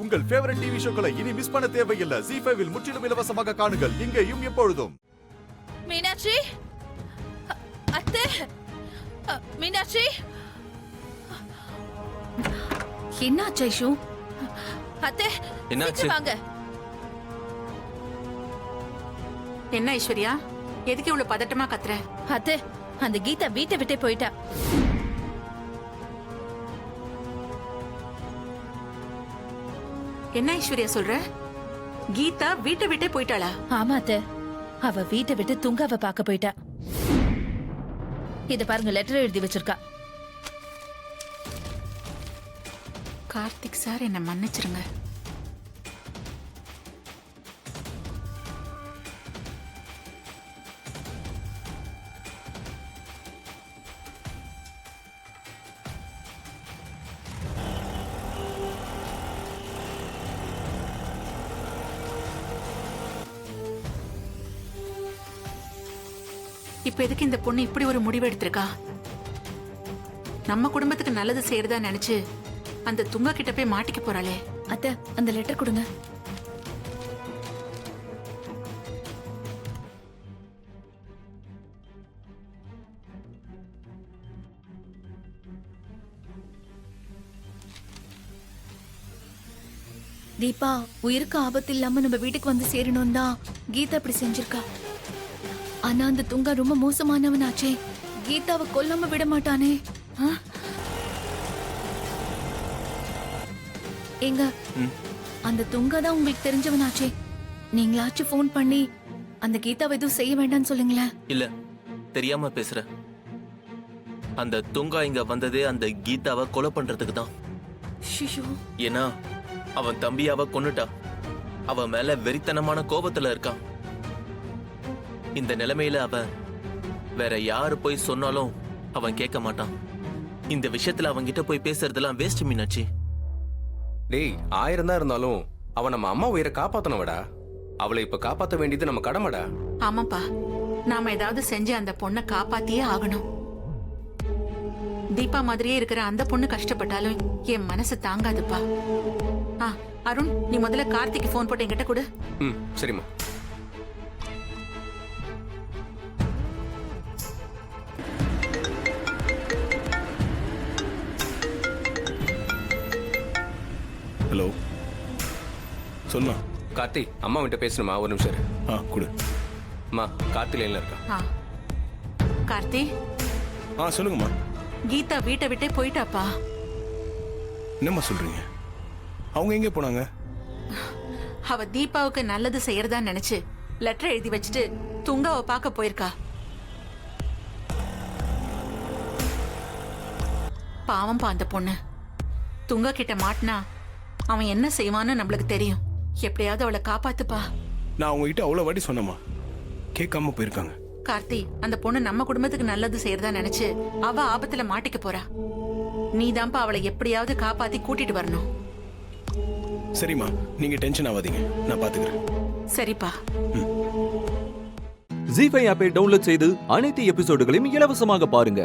உங்கள் favourite TV ஷோக்களை இனி miss பண்ண தேவையில்லை. ZEE5 இல் முற்றிலும் இலவசமாக காணுங்கள். இங்கேயும் எப்பொழுதும். மீனாட்சி, அத்தை, மீனாட்சி, என்னாச்சு ஐஷு? அத்தை, என்னாச்சு? வாங்க. என்ன ஐஸ்வர்யா, எதுக்கு இவ்வளவு பதட்டமா கத்துற? அத்தை, அந்த கீதா வீட்டை விட்டே போயிட்டா. என்ன ஐஸ்வர்யா சொல்ற? கீதா வீட்டை விட்டே போயிட்டாளா? ஆமா அத்தை, அவ வீட்டை விட்டு துங்காவை பார்க்க போயிட்டா. இத பாருங்க, லெட்டர் எழுதி வச்சிருக்கா. கார்த்திக் சார், என்ன மன்னிச்சிருங்க. இப்ப எதுக்கு இந்த பொண்ணு இப்படி ஒரு முடிவு எடுத்திருக்கா? நம்ம குடும்பத்துக்கு நல்லது செய்யறதா நினைச்சு அந்த துங்கா கிட்ட போய் மாட்டிக்க போறாளே. அத்தை, அந்த லெட்டர் கொடுங்க. தீபா, உயிருக்கு ஆபத்து இல்லாம நம்ம வீட்டுக்கு வந்து சேரணும் தான் கீதா இப்படி செஞ்சிருக்கா. ஆனா அந்த துங்கா ரொம்ப மோசமானவனாச்சே. கீதாவை கொல்லாம விட மாட்டானே. எங்க அந்த துங்கா தான் உங்களுக்கு தெரிஞ்சவனாச்சே. நீங்களாச்சும் போன் பண்ணி அந்த கீதாவை எதுவும் செய்ய வேண்டாம்னு சொல்லுங்களேன். இல்ல, தெரியாம பேசுற. அந்த துங்கா இங்க வந்ததே அந்த கீதாவை கொலை பண்றதுக்கு தான். ஏன்னா அவன் தம்பியாவ கொன்னுட்டா. அவன் மேல வெறித்தனமான கோபத்துல இருக்கான். இந்த நிலைமையில அவன் வேற யாரு போய் சொன்னாலும் அவன் கேட்க மாட்டான். இந்த விஷயத்துல அவங்க கிட்ட போய் பேசுறதெல்லாம் வேஸ்ட் மீனாட்சி. டேய், 1000 தான் இருந்தாலும் அவன் நம்ம அம்மா உயிரை காப்பாத்தனவடா. அவளை இப்ப காப்பாத்த வேண்டியது நம்ம கடமைடா. ஆமாப்பா, நாம ஏதாவது செஞ்சு அந்த பொண்ணை காப்பாத்தியே ஆகணும். தீபா மாதிரியே இருக்கிற அந்த பொண்ணு கஷ்டப்பட்டாலும் என் மனசு தாங்காதுப்பா. அருண், நீ முதல்ல கார்த்திக்கு போன் போட்டு என்கிட்ட கொடு. சரிம்மா. ஹலோ, சொல்லுமா. கார்த்தி, அம்மா கிட்ட பேசணுமா? ஒரு நிமிஷம் இரு. கொடு. அம்மா, கார்த்தி லைன்ல இருக்கா? கார்த்தி. சொல்லுங்கம்மா. கீதா வீட்டை விட்டே போயிட்டாப்பா. என்னம்மா சொல்றீங்க? அவங்க எங்க போனாங்க? அவ தீபாவுக்கு நல்லது செய்யறதா நினைச்சு லெட்டர் எழுதி வச்சுட்டு துங்காவை பார்க்க போயிருக்கா. பாவம்பா அந்த பொண்ணு. துங்கா கிட்ட மாட்டினா அவன் என்ன செய்வான்னு நம்மளுக்கு தெரியும். எப்படியாவது அவளை காப்பாத்துப்பா. நான் உங்ககிட்ட அவ்வளவு வாட்டி சொன்னமா, கேட்காம போயிருக்காங்க. கார்த்தி, அந்த பொண்ணு நம்ம குடும்பத்துக்கு நல்லது செய்யறதா நினைச்சு அவ ஆபத்துல மாட்டிக்க போறா. நீதான்ப்பா அவளை எப்படியாவது காப்பாத்தி கூட்டிட்டு வரணும். சரிம்மா, நீங்க டென்ஷன் ஆகாதீங்க, நான் பாத்துக்கிறேன். சரிப்பா. ZEE5 ஆப்பை டவுன்லோட் செய்து அனைத்து எபிசோடுகளையும் இலவசமாக பாருங்க.